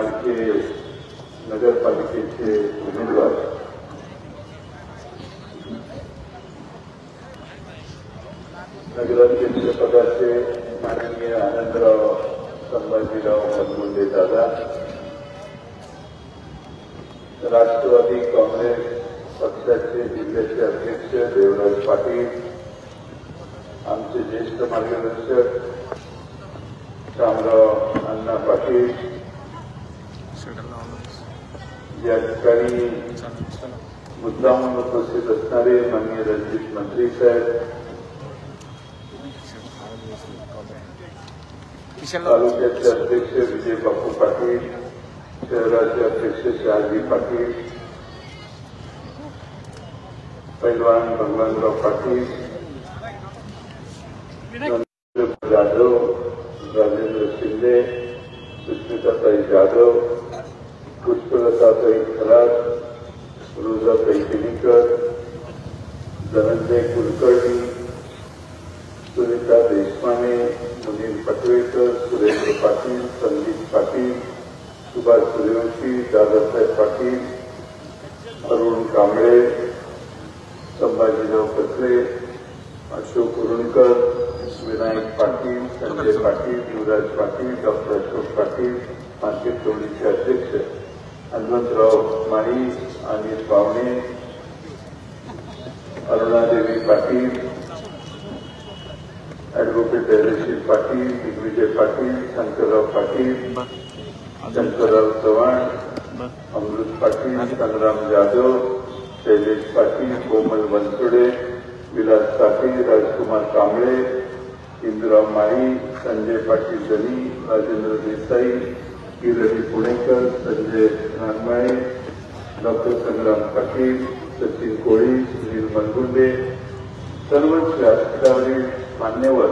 लाडके नगरपालिकेचे उमेदवार नगराध्यक्ष पदाचे माननीय आनंदराव संभाजीराव मनमुंडे दादा, राष्ट्रवादी काँग्रेस पक्षाचे जिल्ह्याचे अध्यक्ष देवराज पाटील, आमचे ज्येष्ठ मार्गदर्शक शामराव अण्णा पाटील, या ठिकाणी मुद्दामून उपस्थित असणारे माननीय रणजित मंत्री साहेब, तालुक्याचे अध्यक्ष विजय बापू पाटील, शहराचे अध्यक्ष शहाजी पाटील, पैलवान भगवानराव पाटील, जाधव, राजेंद्र शिंदे, सुष्मिताताई जाधव, पुष्पलताताई खरात, रोजाताई केणीकर, धनंजय कुलकर्णी, सुनीता देशमाने, मुनील पटवेकर, सुरेंद्र पाटील, संदीप पाटील, सुभाष सूर्यवंशी, दादासाहेब पाटील, अरुण कांबळे, संभाजीराव कचरे, अशोक उरणकर, विनायक पाटील, संजय पाटील, युवराज पाटील, डॉक्टर अशोक पाटील, मार्केट कमिटीचे अध्यक्ष हनुमंतराव माळी, अनिल पावणे, अरुणादेवी पाटील, ॲडव्होकेट धैर्यशील पाटील, दिग्विजय पाटील, शंकरराव पाटील, शंकरराव चव्हाण, अमृत पाटील, संग्राम जाधव, शैलेश पाटील, कोमल बनसोडे, विलास पाटील, राजकुमार कांबळे, इंदुराव माळी, संजय पाटील दनी, राजेंद्र देसाई, किरणी पुणेकर, संजय नागमाळे, डॉक्टर संग्राम पाटील, सचिन कोळी, सुनील मनगुंडे, सर्वच व्यासपीठावरील मान्यवर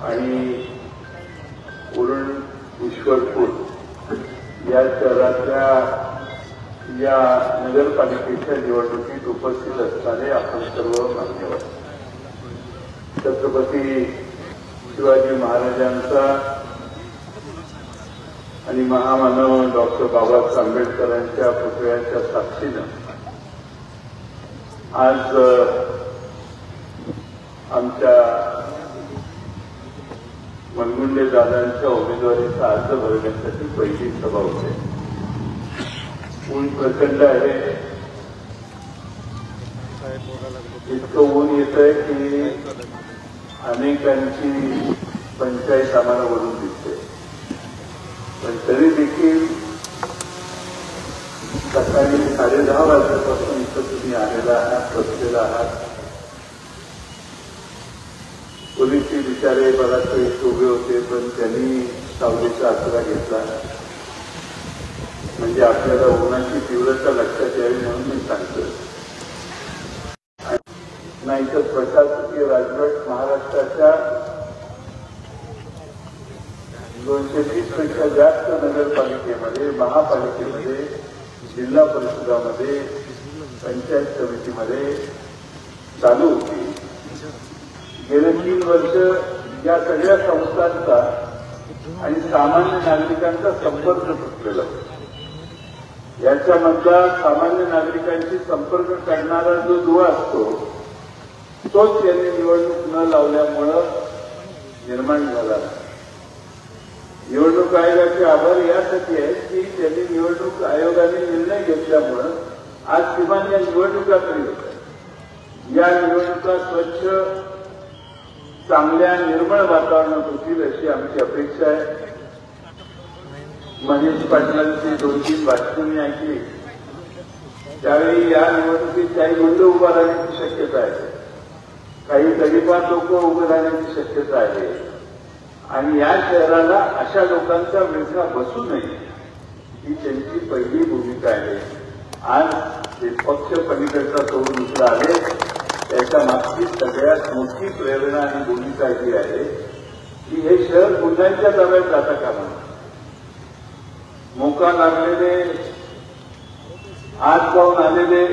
आणि उरण ईश्वरपूर या शहराच्या या नगरपालिकेच्या निवडणुकीत उपस्थित असणारे आपण सर्व मान्यवर, छत्रपती शिवाजी महाराजांचा आणि महामानव डॉक्टर बाबासाहेब आंबेडकरांच्या पुतळ्याच्या साक्षीनं आज आमच्या मनगुंडे दादांच्या उमेदवारीचा अर्ज भरण्यासाठी पहिली सभा होते. ऊन प्रचंड आहे, इतकं ऊन येत आहे की अनेकांची पंचायत आम्हाला वरून दिसते, पण तरी देखील सकाळी 10:30 वाजल्यापासून इथं तुम्ही आलेला आहात, बसलेला आहात. पोलिसचे बिचारे बराच वेळ उभे होते, पण त्यांनी सावलीचा आसरा घेतला. म्हणजे आपल्याला उन्हाची तीव्रता लक्षात यावी म्हणून मी सांगतो. नाहीतर प्रशासकीय राजवट महाराष्ट्राच्या 220 पेक्षा जास्त नगरपालिकेमध्ये, महापालिकेमध्ये, जिल्हा परिषदामध्ये, पंचायत समितीमध्ये चालू होती. गेले 3 वर्ष या सगळ्या संस्थांचा आणि सामान्य नागरिकांचा संपर्क तुटलेला होता. याच्यामधला सामान्य नागरिकांशी संपर्क करणारा जो दुवा असतो तोच यांनी निवडणूक न लावल्यामुळं निर्माण झाला. निवडणूक आयोगाचे आभार यासाठी आहेत की त्यांनी निवडणूक आयोगाने निर्णय घेतल्यामुळं आज किमान या निवडणुका तरी होतात. या निवडणुका स्वच्छ, चांगल्या, निर्मळ वातावरणात होतील अशी आमची अपेक्षा आहे. महेश पाटलांची 2-3 भाषणं मी ऐकली. त्यावेळी या निवडणुकीत काही मंडळ उभा राहण्याची शक्यता आहे, काही तडीपार लोक उभे राहण्याची शक्यता आहे. आणि या शहराला अशा लोकांचा विळखा बसू नये ही त्यांची पहिली भूमिका आहे. आज ते पक्ष पलीकडचा सोडून दुसरा आले, त्याच्या मागची सगळ्यात मोठी प्रेरणा आणि भूमिका ही आहे की हे शहर गुन्ह्यांच्या ताब्यात जाता कामा नये. मोका लागलेले, आत जाऊन आलेले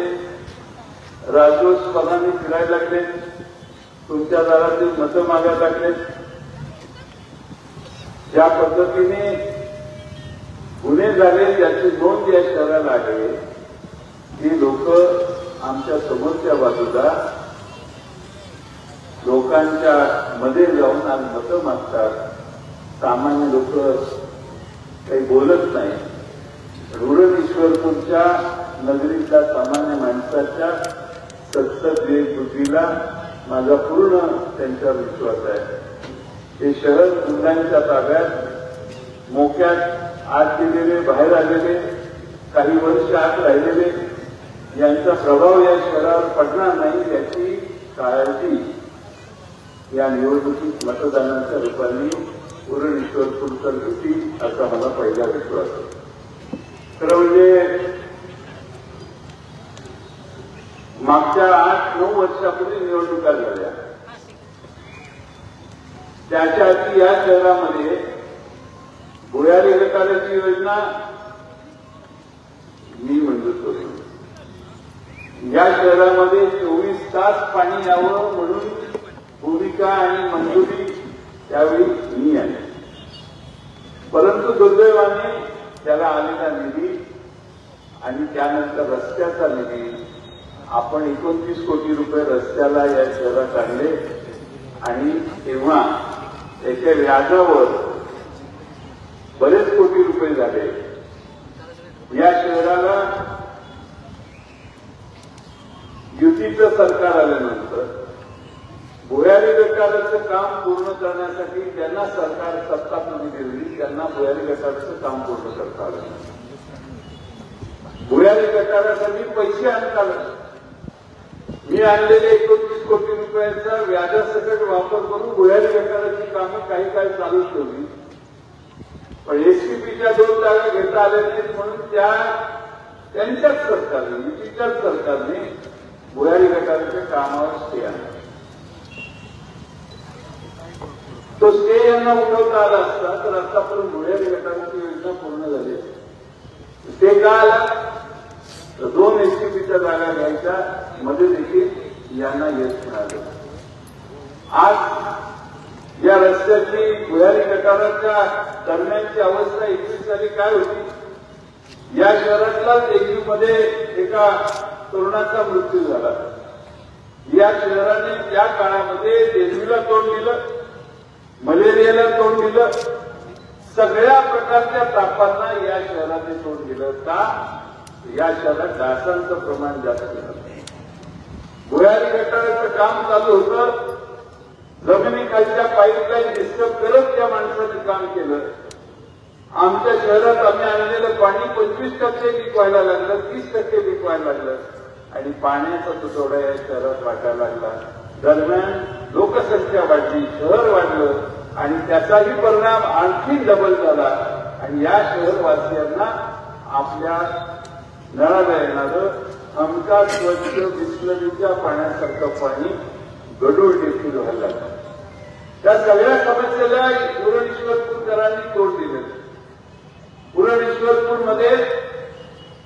राजोत्सवाने फिरायला लागले, तुमच्या दारातील मतं मागायला लागले. ज्या पद्धतीने गुन्हे गुन्हे झाले ज्याची नोंद या शहराला आहे ती लोक आमच्या समोरच्या बाजूला लोकांच्या मध्ये जाऊन आज मतं मागतात. सामान्य लोक काही बोलत नाही. रुरल ईश्वरपूरच्या नगरीतल्या सामान्य माणसाच्या सत्सद बुद्धीला माझा पूर्ण त्यांच्यावर विश्वास आहे. हे शहर गुंडांच्या ताब्यात मोक्यात आत गेलेले, बाहेर आलेले, काही वर्ष आत राहिलेले यांचा प्रभाव या शहरावर पडणार नाही याची काळजी या निवडणुकीत मतदानाच्या रूपाने रुरल ईश्वरपूरकर होती असा मला पहिला विश्वास आहे. खरं म्हणजे मागच्या 8-9 वर्षापूर्वी निवडणुका झाल्या. त्याच्या आधी या शहरामध्ये भुयारी गटाराची योजना मी मंजूर करू. या शहरामध्ये 24 तास पाणी यावं म्हणून भूमिका आणि मंजुरी त्यावेळी मी आली. परंतु दुर्दैवाने त्याला आलेला निधी आणि त्यानंतर रस्त्याचा निधी आपण 29 कोटी रुपये रस्त्याला या शहरात आणले आणि तेव्हा त्याच्या व्याजावर बरेच कोटी रुपये झाले. या शहराला युतीचं सरकार आल्यानंतर भुयारी गटाराचं काम पूर्ण करण्यासाठी ज्यांना सरकार सत्ता तुम्ही दिली त्यांना भुयारी गटाराचं काम पूर्ण करता आलं. भुयारी गटारासाठी पैसे आणता आले. मी आणलेले 29 कोटी रुपयाचा व्याजासकट वापर करून भुयारी गटाराची कामं काही काळ चालू ठेवली. पण एसपीपीच्या 2 जागा घेता आल्या नाहीत म्हणून त्यांच्याच सरकारने, युतीच्याच सरकारने भुयारी गटाराच्या कामावर स्टे आणला. तो स्टे यांना उठवता आला असता तर आतापर्यंत भुयारी गटाराची योजना पूर्ण झाली असती. स्टे का आला तर 2 एसटीपीच्या जागा घ्यायच्या मध्ये देखील यांना यश मिळालं. आज या रस्त्याची भुयारी गटाराच्या दरम्यानची अवस्था 21 साली काय होती? या शहरातलाच देगलूरमध्ये एका तरुणाचा मृत्यू झाला. या शहराने त्या काळामध्ये देगलूरला तोंड दिलं, मलेरियाला तोंड दिलं, सगळ्या प्रकारच्या तापांना या शहराने तोंड दिलं. का? या शहरात डासांचं प्रमाण जास्त झालं. भुयारी गटाराचं काम चालू होतं. जमिनीखालच्या पाईपलाईन डिस्टर्ब करत त्या माणसाने काम केलं. आमच्या शहरात आम्ही आणलेलं पाणी 25% विकवायला लागलं, 30% विकवायला लागलं आणि पाण्याचा तुटवडा या शहरात वाटायला लागला. दरम्यान लोकसंख्या वाढली, शहर वाढलं आणि त्याचाही परिणाम आणखी डबल झाला आणि या शहरवासियांना आपल्या नळाला येणारं हमखास स्वच्छ बिस्लरीच्या पाण्यासारखं पाणी गढूळ देखील व्हायला लागलं. त्या सगळ्या समस्येला रुरल ईश्वरपूरकरांनी तोड दिलं. रुरल ईश्वरपूरमध्ये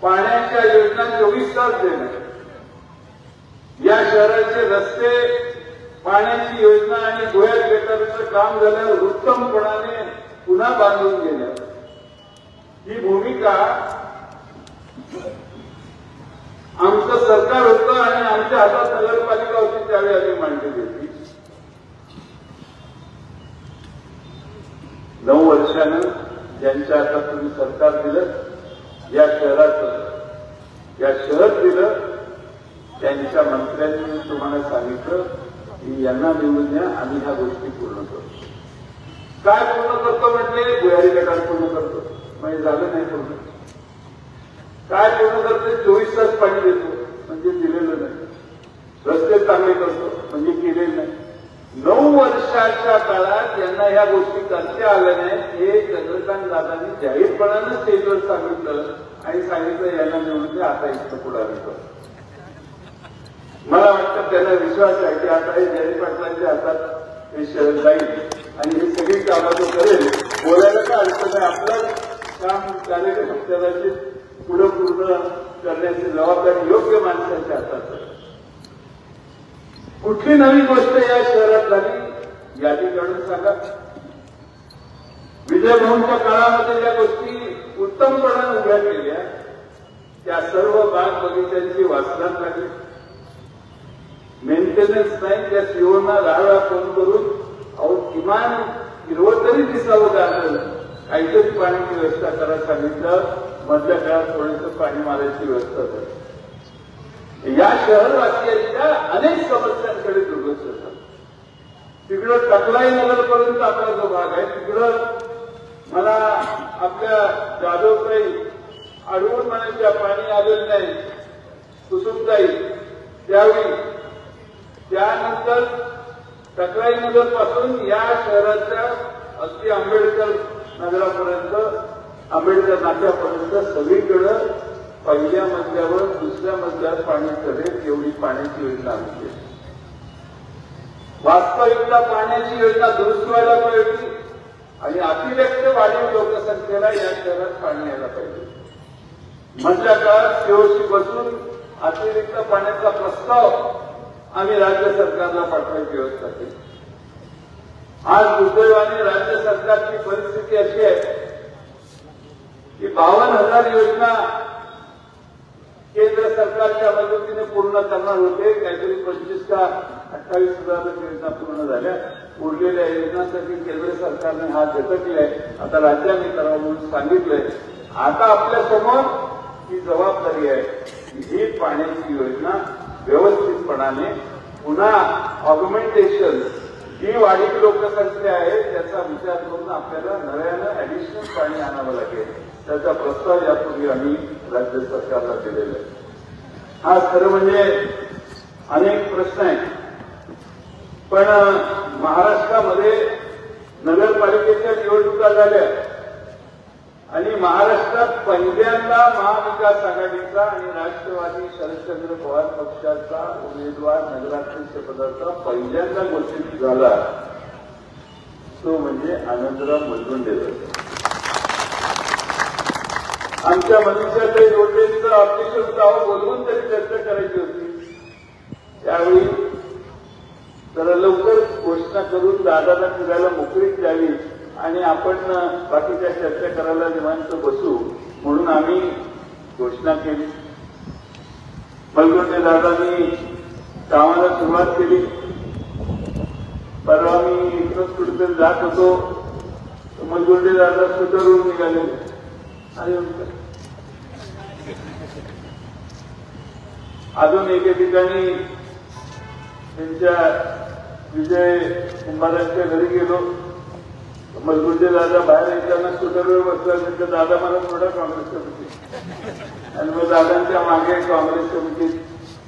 पाण्याच्या योजना 24 तास देणं, या शहराचे रस्ते, पाण्याची योजना आणि भुयारी गटाराचं काम झाल्यावर उत्तमपणाने पुन्हा बांधून घेणं, ही भूमिका आमचं सरकार होतं आणि आमच्या हातात नगरपालिका होती त्यावेळी आम्ही मांडली होती. 9 वर्षानं ज्यांच्या हातात तुम्ही सरकार दिलं, या शहर दिलं, त्यांच्या मंत्र्यांनी तुम्हाला सांगितलं की यांना निवडून द्या, आम्ही ह्या गोष्टी पूर्ण करतो. काय पूर्ण करतो म्हणजे भुयारी गटार पूर्ण करतो म्हणजे झालं नाही पूर्ण. काय पूर्ण करतो? 24 तास पाणी देतो म्हणजे दिलेलं नाही. रस्ते चांगले करतो म्हणजे केलेले नाही. 9 वर्षाच्या काळात यांना ह्या गोष्टी करता आल्या नाहीत हे चंद्रकांत दादांनी जाहीरपणानं स्टेजवर सांगितलं आणि सांगितलं यांना निवडून द्या, आता इथं पुढारी करतो. मला वाटतं त्यांना विश्वास आहे की आता हे जयंत पाटलांच्या हातात हे शहर जाईल आणि हे सगळी कामं तो करेल. बोलायला काय अडचण आहे. आपलं काम कार्यकर्त्याचे पुढं पूर्ण करण्याची जबाबदारी योग्य माणसाच्या हातात आहे. कुठली नवी गोष्ट या शहरात झाली यादी काढून सांगा. विजय भाऊंच्या काळामध्ये या गोष्टी उत्तमपणे त्या सर्व बाग बगीच्यांची वासनात लागली. मेंटेनन्स नाही. त्या सीओना 10 वेळा फोन करून अहो किमान हिरवं तरी दिसावं गार्डन, काहीतरी पाण्याची व्यवस्था करायला सांगितलं. मधल्या काळात थोडंसं पाणी मारायची व्यवस्था झाली. या शहरवासियांच्या अनेक समस्यांकडे दुर्लक्ष झालं. तिकडं टकलाई नगरपर्यंत आपला जो भाग आहे तिकडं मला आपल्या जाधवताई अडवून म्हणायच्या पाणी आलेलं नाही, कुसुमताई त्यावेळी. त्यानंतर टकलाई नगर पासून या शहराच्या अगदी आंबेडकर नगरापर्यंत, आंबेडकर नाक्यापर्यंत सगळीकडं पहिल्या मजल्यावर दुसऱ्या मजल्यावर पाणी चढेल एवढी पाण्याची योजना आम्ही केली. वास्तविकता पाण्याची योजना दुरुस्त व्हायला पाहिजे आणि अतिरिक्त वाढीव लोकसंख्येला या शहरात पाणी यायला पाहिजे. मधल्या काळात सीओशी बसून अतिरिक्त पाण्याचा प्रस्ताव आम्ही राज्य सरकारला पाठवायची व्यवस्था केली. आज दुर्दैवाने राज्य सरकारची परिस्थिती अशी आहे की 52,000 योजना केंद्र सरकारच्या मदतीने पूर्ण करणार होते. काहीतरी 25 का 28,000 योजना पूर्ण झाल्या. उरलेल्या योजनांसाठी केंद्र सरकारने हात झटकलाय. आता राज्याने करावं म्हणून सांगितलंय. आता आपल्या समोर ही जबाबदारी आहे की ही पाण्याची योजना व्यवस्थितपणाने पुन्हा ऑगमेंटेशन, जी वाढीव लोकसंख्या आहे त्याचा विचार करून आपल्याला नव्यानं ऍडिशनल पाणी आणावं लागेल. त्याचा प्रस्ताव यापूर्वी आम्ही राज्य सरकारला दिलेला आहे. हा खरं म्हणजे अनेक प्रश्न आहेत. पण महाराष्ट्रामध्ये नगरपालिकेच्या निवडणुका झाल्या आणि महाराष्ट्रात पहिल्यांदा महाविकास आघाडीचा आणि राष्ट्रवादी शरदचंद्र पवार पक्षाचा उमेदवार नगराध्यक्षपदाचा पहिल्यांदा घोषित झाला, तो म्हणजे आनंदराव मुलगुंडे. आमच्या मनीषाताई रोटेंचं ऑफिशियल नाव बोलवून तरी चर्चा करायची होती. त्यावेळी जरा लवकर घोषणा करून दादाला फिरायला मोकळीक द्यावी आणि आपण बाकीच्या चर्चा करायला निवांत बसू म्हणून आम्ही घोषणा केली. मुलगुंडे दादांनी कामाला सुरुवात केली. परवा मी इकडंच कुठेतरी जात होतो, मुलगुंडे दादा सुधारून निघाले. आणि अजून एके ठिकाणी त्यांच्या विजय कुंभारांच्या घरी गेलो. मुलगुंडे दादा बाहेर येताना स्कूटरवर बसला. त्यांचा दादा मला थोडा काँग्रेस कमिटी आणि मग दादांच्या मागे काँग्रेस कमिटीत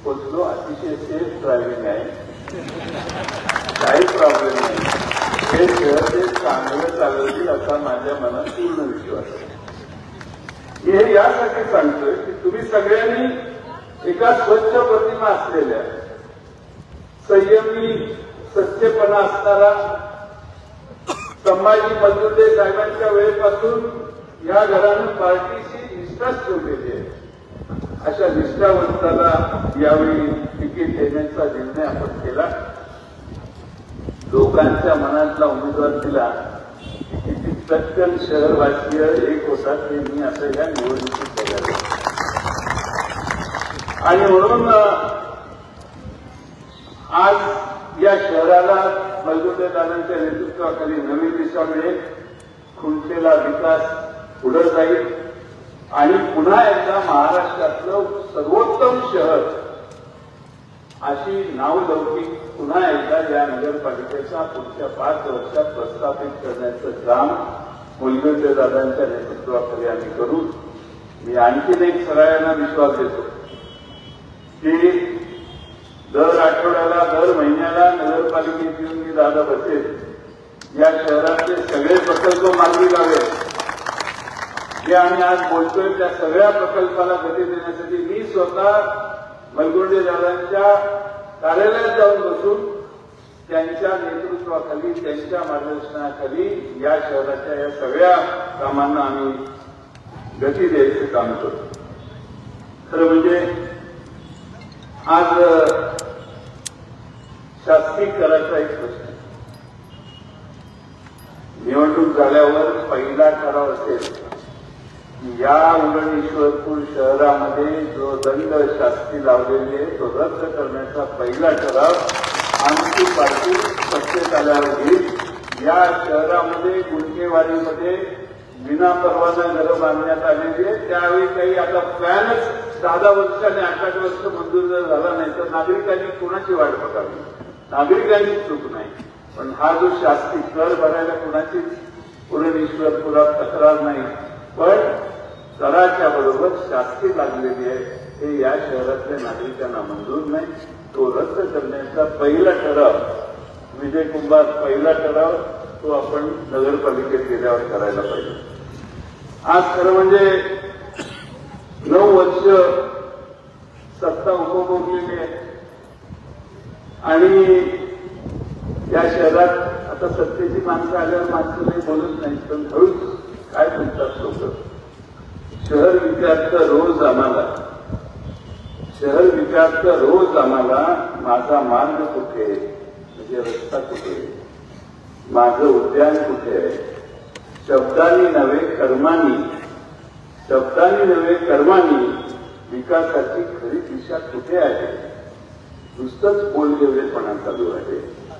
पोचलो. अतिशय सेफ ड्रायव्हिंग आहे, काही प्रॉब्लेम नाही. हे शहर ते चांगलं चालवतील असा माझ्या मनात पूर्ण विश्वास आहे. हे यासाठी सांगतोय की तुम्ही सगळ्यांनी एका स्वच्छ प्रतिमा असलेल्या, संयमी, सच्चेपणा असणारा, संभाजी मुलगुंडे साहेबांच्या वेळेपासून या घरानं पार्टीशी निष्ठाच ठेवलेली आहे. अशा निष्ठावंताला यावेळी तिकीट देण्याचा निर्णय आपण केला. लोकांच्या मनातला उमेदवार दिला. किती टक्कन शहरवासीय एक होतात ते मी असं या निवडणुकीत बघायला. आणि म्हणून आज या शहराला मुलगुंडे दादांच्या नेतृत्वाखाली नवी दिशा मिळेल. खुंटलेला विकास पुढे जाईल आणि पुन्हा एकदा महाराष्ट्रातलं सर्वोत्तम शहर अशी नावलौकिक पुन्हा एकदा या नगरपालिकेच्या पुढच्या 5 वर्षात प्रस्थापित करण्याचं काम मुलगुंडे दादांच्या नेतृत्वाखाली आम्ही करू. मी आणखीन एक सगळ्यांना विश्वास देतो की दर आठवड्याला, दर महिन्याला नगरपालिकेत येऊन मी दादा बसेल. या शहरातले सगळे प्रकल्प मार्गी लावेल. जे आम्ही आज बोलतोय त्या सगळ्या प्रकल्पाला गती देण्यासाठी मी स्वतः मुलगुंडे दादांच्या कार्यालयात जाऊन बसून त्यांच्या नेतृत्वाखाली, त्यांच्या मार्गदर्शनाखाली या शहराच्या या सगळ्या कामांना आम्ही गती द्यायचं काम करतो. खरं म्हणजे आज शासकीय कराचा एक प्रश्न आहे. निवडणूक झाल्यावर पहिला ठराव असेल की या उरणेश्वरपूर शहरामध्ये जो दंड शास्ती लावलेली आहे तो रद्द करण्याचा पहिला ठराव आमची पार्टी सत्तेत आल्यावर घेईल. या शहरामध्ये गुंठेवारीमध्ये विनापरवाना घरं बांधण्यात आलेली आहे. त्यावेळी काही आता प्लॅनच 10 वर्ष आणि 8 वर्ष मंजूर जर झाला नाही तर नागरिकांनी कुणाची वाट बघावी. नागरिकांची चूक नाही, पण हा जो शास्ती कर भरायला कुणाचीच उरणेश्वरपुरात तक्रार नाही, पण कराच्या बरोबर शास्ती लागलेली आहे हे या शहरातल्या नागरिकांना मंजूर नाही. तो रद्द करण्याचा पहिला ठराव विजय कुंभार पहिला ठराव तो आपण नगरपालिकेत गेल्यावर करायला पाहिजे. आज खरं म्हणजे 9 वर्ष सत्ता उपभोगलेली आहे आणि या शहरात आता सत्तेची माणसं आल्यावर माणसं काही बोलत नाहीत, पण हळूच काय म्हणतात लोक, शहर विचारतं रोज आम्हाला, शहर विचारतं रोज आम्हाला, माझा मार्ग कुठे, म्हणजे रस्ता कुठे, माझं उद्यान कुठे आहे. शब्दांनी नव्हे कर्मांनी, शब्दांनी नव्हे कर्मांनी विकासाची खरी दिशा कुठे आहे. नुसतंच बोलगेवेपणा चालू आहे.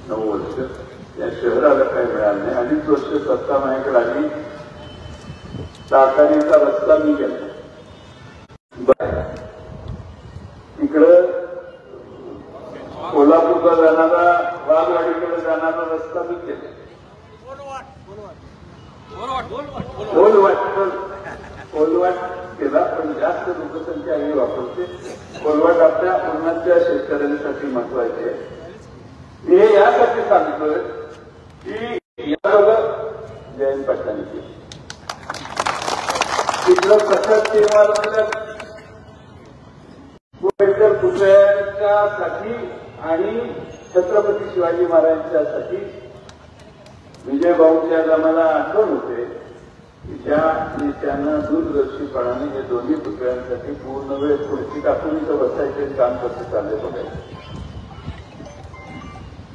9 वर्ष या शहराला काय मिळालं नाही. 2.5 वर्ष सत्ता माझ्याकडे आली, ताकारीचा रस्ता मी केला, इकडं कोल्हापूरला जाणारा वाघवाडीकडे जाणारा रस्ता मी केला, कोलवाट केला, पण जास्त लोकसंख्या ही वापरते. कोलवाट आपल्या उन्हाच्या शेतकऱ्यांसाठी महत्वाचे आहे. मी हे यासाठी सांगतोय की याबरोबर जयंत पाटलांनी केलं तिथलं प्रशासकीय इमारतीला पुतळ्यांच्यासाठी आणि छत्रपती शिवाजी महाराजांच्यासाठी विजयभाऊंची आज आम्हाला आठवण होते की ज्या नेत्यांना दूरदर्शीपणाने हे दोन्ही पुतळ्यांसाठी पूर्ण वेळ खुर्ची टाकून इथं बसायचे काम कसं चालले बघायचं.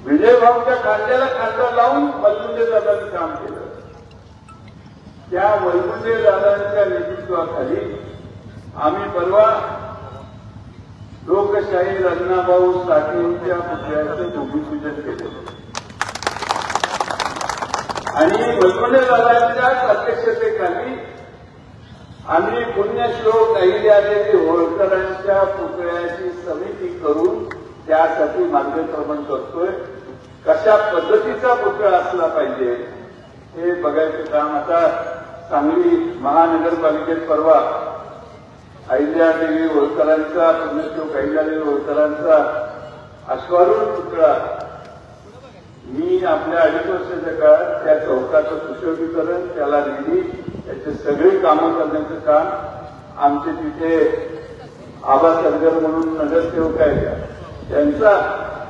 विजयभाऊंच्या खांद्याला खांदा लावून वलमुंडे दादांनी काम केलं. त्या वलमुंडे दादांच्या नेतृत्वाखाली आम्ही परवा लोकशाही रत्नाभाऊ साठेंच्या पुतळ्याचं भूमिपूजन केलं आणि वलमुंडे दादांच्या अध्यक्षतेखाली आम्ही पुण्यश्लोक अहिल्यादेवी होळकरांच्या पुतळ्याची समिती करून त्यासाठी मार्गक्रमण करतोय. कशा पद्धतीचा पुतळा असला पाहिजे हे बघायचं काम आता सांगली महानगरपालिकेत परवा अहिल्यादेवी होळकरांचा पुण्यश्लोक अहिल्यादेवी होळकरांचा अश्वारूढ पुतळा मी आपल्या 2.5 वर्षाच्या काळात त्या चौकाचं सुशोभीकरण, त्याला निधी, त्याचे सगळे कामं करण्याचं काम आमचे तिथे आबा सरगर म्हणून नगरसेवक आहेत त्यांचा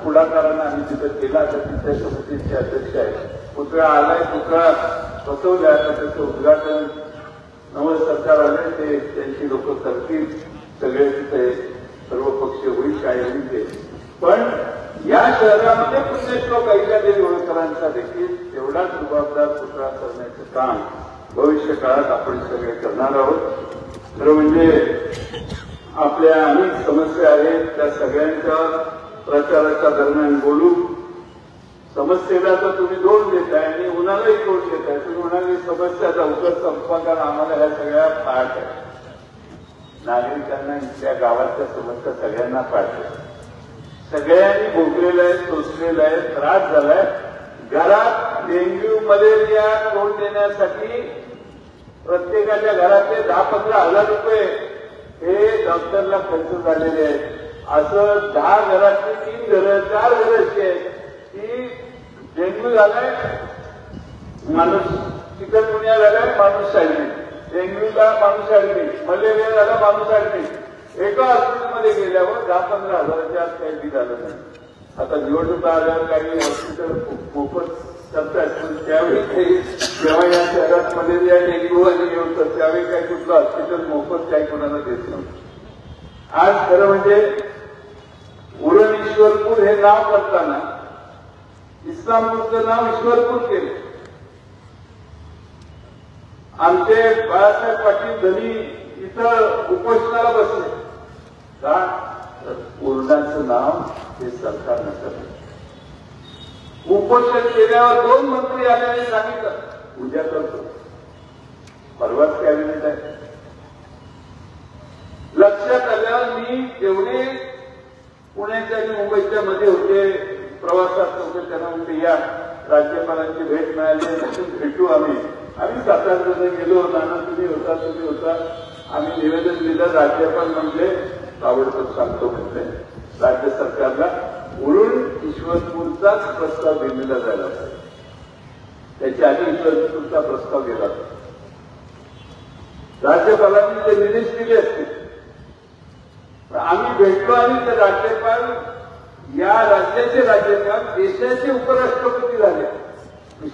पुढाकारानं आम्ही तिथं केला. तर तिथल्या समितीचे अध्यक्ष आहेत. पुतळा आलाय, पुतळा बसवलाय, तर त्याचं उद्घाटन नवं सरकार आलंय ते त्यांची लोक करतील. सगळे तिथे सर्व पक्ष होईल, काय होईल ते. पण या शहरामध्ये पुण्यश्लोक अहिल्यादेवी होळकरांचा देखील तेवढाच जबाबदार पुतळा करण्याचं काम भविष्य काळात आपण सगळे करणार आहोत. खरं म्हणजे आपल्या अनेक समस्या आहेत, त्या सगळ्यांच्या प्रचाराच्या दरम्यान बोलू. समस्येला तर तुम्ही दोष देताय आणि उन्हालाही दोष देताय. तुम्ही म्हणाले समस्या लवकर संपवा, कारण आम्हाला ह्या सगळ्या पाठ आहे. नागरिकांना इथल्या गावातल्या समस्या सगळ्यांना पाठ आहे. सगळ्यांनी भोगलेलं आहे, सोसलेलं आहे, त्रास झालाय. घरात डेंग्यू मलेरिया तोंड देण्यासाठी प्रत्येकाच्या घरातले 10-15 हजार रुपये हे डॉक्टरला खर्च झालेले आहेत. असं 10 घरातली 3 घरं 4 घरं अशी आहेत की डेंग्यू झालाय माणूस, चिकनगुनिया झालाय माणूस ऍडमिट, डेंग्यूला माणूस ऍडमिट, मलेरिया झाला माणूस ऍडमिट. एका हॉस्पिटलमध्ये गेल्यावर 10-15 हजाराच्या आत काही बी झालं नाही. आता निवडणुका आल्यावर काही हॉस्पिटल मोफत करतात, पण त्यावेळी काही जेव्हा या शहरात मलेरिया डेंग्यू आणि होतं त्यावेळी काही कुठलं हॉस्पिटल मोफत काही कोणाला देत नव्हतं. आज खरं म्हणजे उरणेश्वरपूर हे नाव करताना इस्लामपूरचं नाव ईश्वरपूर केलं आमचे बाळासाहेब पाटील धनी इथं उपोषणाला बसले का? तर पूर्णाचं नाव हे सरकार नसतं. उपोषण केल्यावर 2 मंत्री आल्याने सांगितलं उद्या करतो, परवाच कॅबिनेट आहे. लक्षात आल्यावर मी जेवढे पुण्याच्या आणि मुंबईच्या मध्ये होते, प्रवासात होते, त्यांना म्हणते या राज्यपालांची भेट मिळाली, भेटू. आम्ही 7-8 जण गेलो. नाना तुम्ही होता. आम्ही निवेदन दिलं. राज्यपाल म्हणले ताबडतोब सांगतो म्हटले राज्य सरकारला उरण ईश्वरपूरचाच प्रस्ताव दिलेला जायला पाहिजे. त्याच्या आधी ईश्वरपूरचा प्रस्ताव गेला. राज्यपालांनी ते निर्देश दिले असते. आम्ही भेटलो आणि ते राज्यपाल, या राज्याचे राज्यपाल देशाचे उपराष्ट्रपती झाले.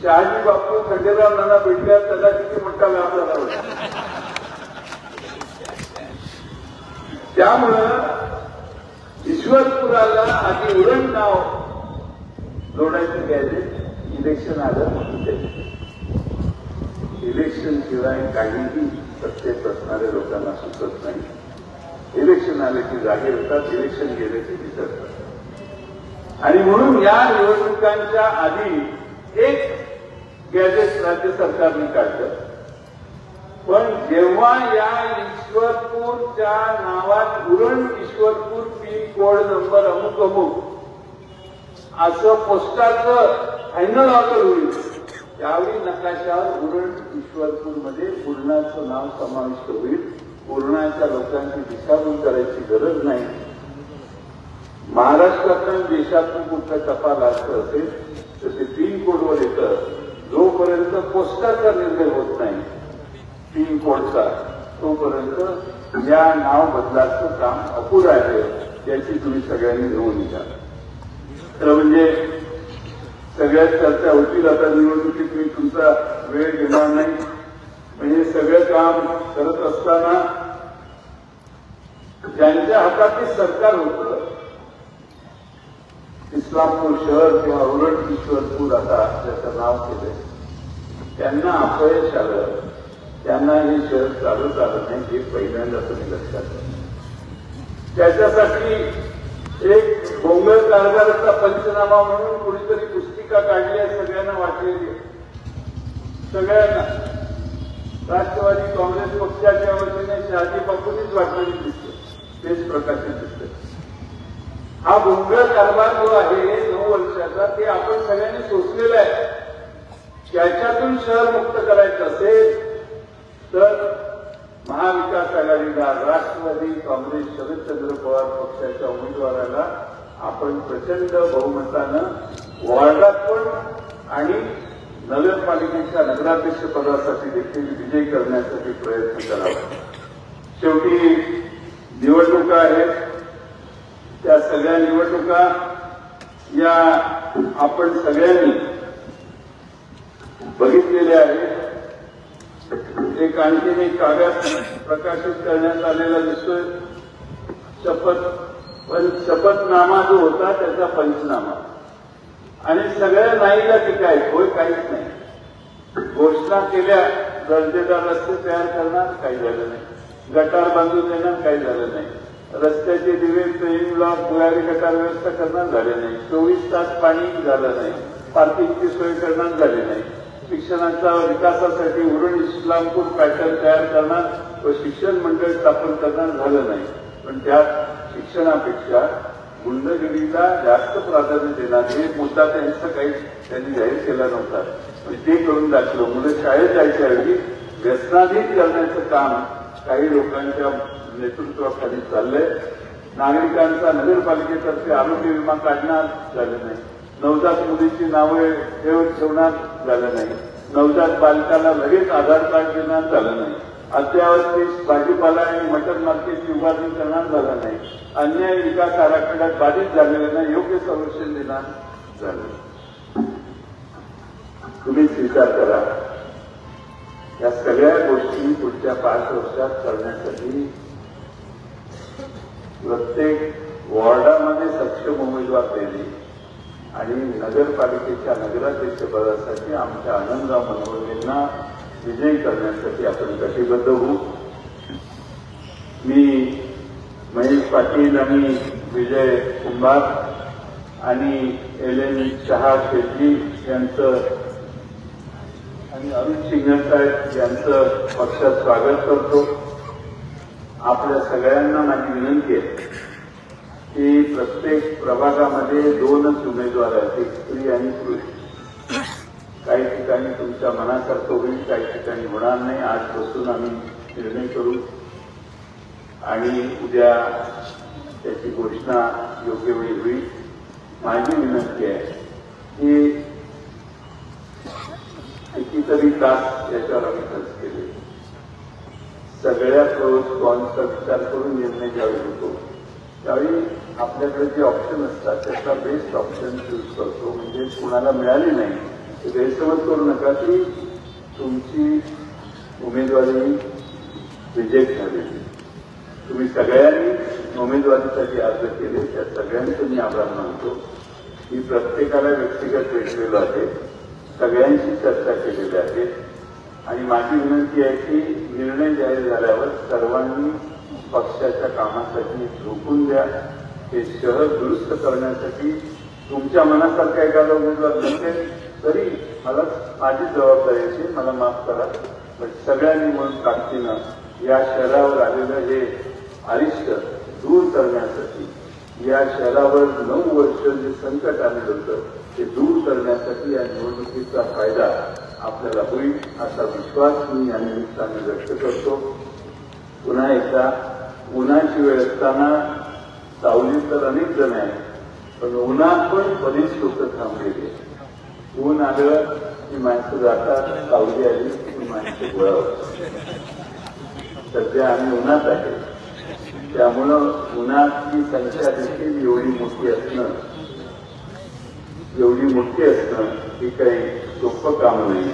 शहाजी बापू खंडेराव नाना भेटल्या, त्याला किती मोठा लाभ झाला होता. त्यामुळं ईश्वरपुराला आधी उरण नाव जोडायचं गॅजेट इलेक्शन आलं. इलेक्शन शिवाय काहीही सत्तेत असणाऱ्या लोकांना सुचत नाही. इलेक्शन आले की जागे होतात, इलेक्शन गेले की विसरतात. आणि म्हणून या निवडणुकांच्या आधी एक गॅजेट राज्य सरकारने काढलं. पण जेव्हा या ईश्वरपूरच्या नावात Uran Ishwarpur pin code number अमुक असं पोस्टाचं फायनल ऑर्डर होईल, त्यावेळी नकाशावर उरण ईश्वरपूरमध्ये पूर्णाचं नाव समाविष्ट होईल. पूर्णाच्या लोकांची दिशाभूल करायची गरज नाही. महाराष्ट्रातून देशातून कुठला टपाल असं असेल तर ते पिन कोडवर येतं. जोपर्यंत पोस्टाचा निर्णय होत नाही पिन कोडचा, तोपर्यंत या नाव बदलाचं काम अपुरं आहे. याची तुम्ही सगळ्यांनी घेऊन घ्या. तर म्हणजे सगळ्यात चर्चा होतील. आता निवडणुकीत मी तुमचा वेळ घेणार नाही. म्हणजे सगळं काम करत असताना ज्यांच्या हातात ते सरकार होतं, इस्लामपूर शहर किंवा उरण ईश्वरपूर आता त्याचं नाव केलंय, त्यांना अपयश आलं. त्यांना हे शहर चालूच आलं नाही. हे पहिल्यांदा तुम्ही लक्षात घ्या. त्याच्यासाठी एक भोंगळ कारभाराचा पंचनामा म्हणून कुणीतरी पुस्तिका काढली आहे, सगळ्यांना वाटलेली आहे. सगळ्यांना राष्ट्रवादी काँग्रेस पक्षाच्या वतीने शहाजी बापूंनीच वाटलेली दिसते, तेच प्रकाशित दिसते. हा भोंगळ कारभार जो आहे 9 वर्षाचा, ते आपण सगळ्यांनी सोसलेला आहे. त्याच्यातून शहर मुक्त करायचं असेल तर महाविकास आघाडीला, राष्ट्रवादी काँग्रेस, शरदचंद्र पवार पक्षाच्या उमेदवाराला आपण प्रचंड बहुमतानं वॉर्डात पण आणि नगरपालिकेच्या नगराध्यक्ष पदासाठी देखील विजय करण्यासाठी प्रयत्न करावा. शेवटी निवडणुका आहेत. त्या सगळ्या निवडणुका या आपण सगळ्यांनी बघितलेल्या आहेत. एक आणखीन एक कागद प्रकाशित करण्यात आलेला दिसतोय. शपथनामा जो होता त्याचा पंचनामा. आणि सगळ्या नाहीला की काय होय, काहीच नाही. घोषणा केल्या दर्जेदार रस्ते तयार करणार, काही झालं नाही. गटार बांधून देणार, काही झालं नाही. रस्त्याचे दिवे, पेन ब्लॉक, भुयारी गटार व्यवस्था करणार, झाले नाही. 24 तास पाणी, झालं नाही. पार्किंगची सोय करणार, झाले नाही. शिक्षणाच्या विकासासाठी उरण इस्लामपूर पॅटर्न तयार करणार व शिक्षण मंडळ स्थापन करणार, झालं नाही. पण त्यात शिक्षणापेक्षा गुंडगिरीला जास्त प्राधान्य देणार, हे मुद्दा त्यांचा काही त्यांनी जाहीर केला नव्हता. ते करून दाखवलं. मुलं शाळेत जायच्या ऐवजी व्यसनाधीन करण्याचं काम काही लोकांच्या नेतृत्वाखाली चाललंय. नागरिकांचा नगरपालिकेतर्फे आरोग्य विमा काढणार, झालं नाही. नवजात मुलीची नावे ठेवणार, झालं नाही. नवजात बालकाला लगेच आधार कार्ड देणार, झालं नाही. अत्यावश्यक भाजीपाला आणि मटन मार्केटची उभारणी करणार, झालं नाही. अन्याय विकास आराखड्यात बाधित झालेले नाही, योग्य संरक्षण देणार, झालं. तुम्हीच विचार करा. या सगळ्या गोष्टी पुढच्या 5 वर्षात करण्यासाठी प्रत्येक वॉर्डामध्ये सक्षम उमेदवार देणे आणि नगरपालिकेच्या नगराध्यक्ष पदासाठी आमच्या आनंदराव मनोहरेंना विजयी करण्यासाठी आपण कटिबद्ध होऊ. मी महेश पाटील आणि विजय कुंभार आणि एल.एन. शहा शेट्टी यांचं आणि अरुण सिंगसाहेब यांचं पक्षात स्वागत करतो. आपल्या सगळ्यांना माझी विनंती आहे की प्रत्येक प्रभागामध्ये 2च उमेदवार आहेत, एक स्त्री आणि पुरुष. काही ठिकाणी तुमच्या मनासारखं होईल, काही ठिकाणी होणार नाही. आजपासून आम्ही निर्णय करू आणि उद्या त्याची घोषणा योग्य वेळी होईल. माझी विनंती आहे की कितीतरी तास याच्यावर आम्ही खर्च केले. सगळ्यात कॉन्सचा विचार करून निर्णय ज्यावेळी होतो त्यावेळी आपल्याकडे जे ऑप्शन असतात त्याचा बेस्ट ऑप्शन चूज करतो. म्हणजे कुणाला मिळाली नाही गैरसमज करू नका की तुमची उमेदवारी रिजेक्ट झालेली. तुम्ही सगळ्यांनी उमेदवारीसाठी अर्ज केले, त्या सगळ्यांचे मी आभार मानतो. मी प्रत्येकाला व्यक्तिगत भेटलेलो आहे, सगळ्यांशी चर्चा केलेली आहे आणि माझी विनंती आहे की निर्णय जाहीर झाल्यावर सर्वांनी पक्षाच्या कामासाठी झोकून द्या. हे शहर दुरुस्त करण्यासाठी तुमच्या मनासारखा एखादा उमेदवार नसेल तरी मला माझी जबाबदारी असेल, मला माफ करा. पण सगळ्यांनी म्हणून ताकदीनं या शहरावर आलेलं हे अरिष्ट दूर करण्यासाठी, या शहरावर 9 वर्ष जे संकट आलेलं होतं ते दूर करण्यासाठी या निवडणुकीचा फायदा आपल्याला होईल असा विश्वास मी या निमित्ताने व्यक्त करतो. पुन्हा एकदा उन्हाची वेळ असताना सावली तर अनेक जण आहेत, पण उन्हात पण बरीच लोक थांबलेली. ऊन आलं की माणसं जातात, सावली आली की माणसं गोळा होतात. सध्या आम्ही उन्हात आहे, त्यामुळं उन्हाची संख्या देखील एवढी मोठी असणं ही काही सोपं काम नाही.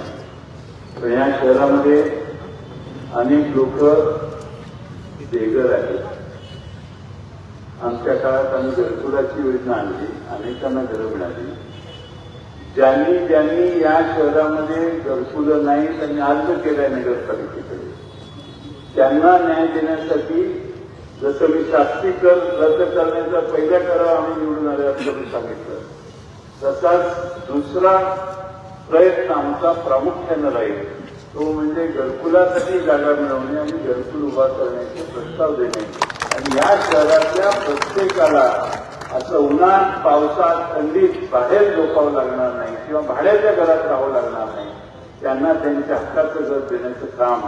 पण या शहरामध्ये अनेक लोक बेघर आहेत. आमच्या काळात आम्ही घरकुलाची योजना आणली, अनेकांना घरं मिळाली. ज्यांनी या शहरामध्ये घरकुलं नाही त्यांनी अर्ज केलाय नगरपालिकेकडे. त्यांना न्याय देण्यासाठी जसं मी शास्ती कर रद्द करण्याचा पहिला ठराव आम्ही निवडून आले असं सांगितलं, तसाच दुसरा प्रयत्न आमचा प्रामुख्यानं राहील, तो म्हणजे घरकुलासाठी जागा मिळवणे आणि घरकुल उभा करण्याचे प्रस्ताव देणे. आणि या शहरातल्या प्रत्येकाला असं उन्हात पावसात थंडीत बाहेर झोपावं लागणार नाही किंवा भाड्याच्या घरात राहावं लागणार नाही. त्यांना त्यांच्या हक्काचं घर देण्याचं काम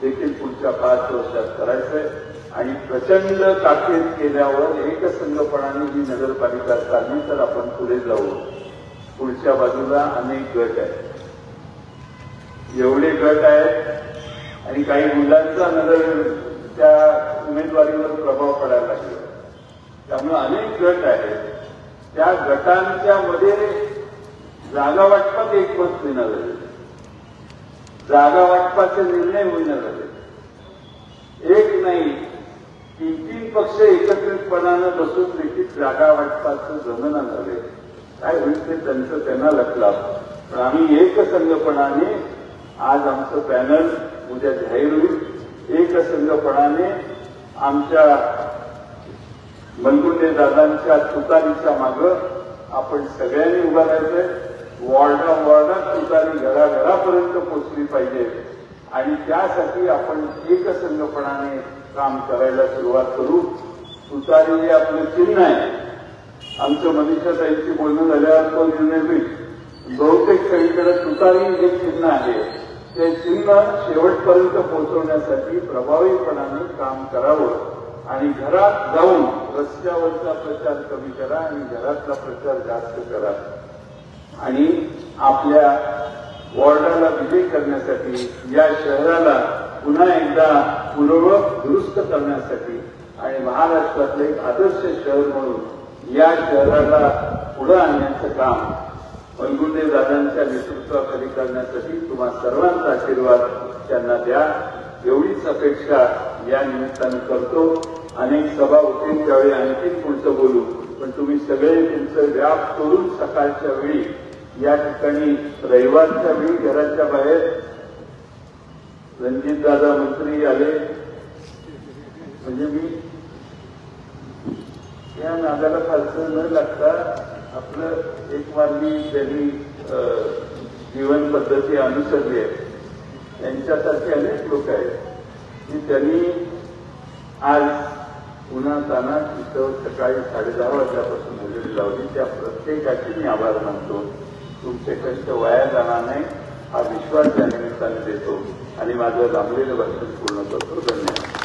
देखील पुढच्या 5 वर्षात करायचंय. आणि प्रचंड ताकीद केल्यावर एकसंघपणाने ही नगरपालिका चालली तर आपण पुढे जाऊ. पुढच्या बाजूला अनेक गट आहेत, एवढे गट आहेत आणि काही मुलांचा नगर त्या उमेदवारीवर प्रभाव पडायला लागला. त्यामुळे अनेक गट आहेत, त्या गटांच्या मध्ये जागा वाटपात एकमत होईना झाले, जागा वाटपाचे निर्णय होईना झाले. एक नाही 3 पक्ष एकत्रितपणानं बसून देखील जागा वाटपाचं जमना झाले. काय होईल ते त्यांना लक्षात. पण आम्ही एकसंघपणाने आज आमचं पॅनल उद्या जाहीर होईल. एकसंघपणाने आमच्या मनगुंडे दादांच्या तुतारीच्या मागं आपण सगळ्यांनी उभा राहायचंय. वॉर्डात तुतारी घराघरापर्यंत पोचली पाहिजे आणि त्यासाठी आपण एकसंघपणाने काम करायला सुरुवात करू. तुतारी हे आपलं चिन्ह आहे. आमचं मनीषाताईंशी बोलणं झाल्यावर तो निर्णय होईल. बहुतेक सगळीकडे तुतारी हे चिन्ह आहे. ते चिन्ह शेवटपर्यंत पोहोचवण्यासाठी प्रभावीपणाने काम करावं आणि घरात जाऊन रस्त्यावरचा प्रचार कमी करा आणि घरातला प्रचार जास्त करा आणि आपल्या वॉर्डाला विजयी करण्यासाठी, या शहराला पुन्हा एकदा पूर्ववत दुरुस्त करण्यासाठी आणि महाराष्ट्रातलं एक आदर्श शहर म्हणून या शहराला पुढे आणण्याचं काम मनगुंडे दादांच्या नेतृत्वाखाली करण्यासाठी तुम्हा सर्वांचा आशीर्वाद त्यांना द्या, एवढीच अपेक्षा या निमित्तानं करतो. अनेक सभा होतील त्यावेळी आणखीन पुढचं बोलू, पण तुम्ही सगळे तुमचं व्याप सोडून सकाळच्या वेळी या ठिकाणी रविवारच्या वेळी घराच्या बाहेर रणजितदादा मंत्री आले म्हणजे मी या नादाला फारसं न लागता आपलं एक मार्गी त्यांनी जीवन पद्धती अनुसरली आहे. त्यांच्यासारखे अनेक लोक आहेत की त्यांनी आज पुन्हा तानात इथं सकाळी 10:30 वाजल्यापासून हजेरी लावली. त्या प्रत्येकाचे मी आभार मानतो. तुमचे कष्ट वाया जाणार नाही हा विश्वास त्या निमित्ताने देतो आणि माझं लांबलेलं भाषण पूर्ण करतो. धन्यवाद.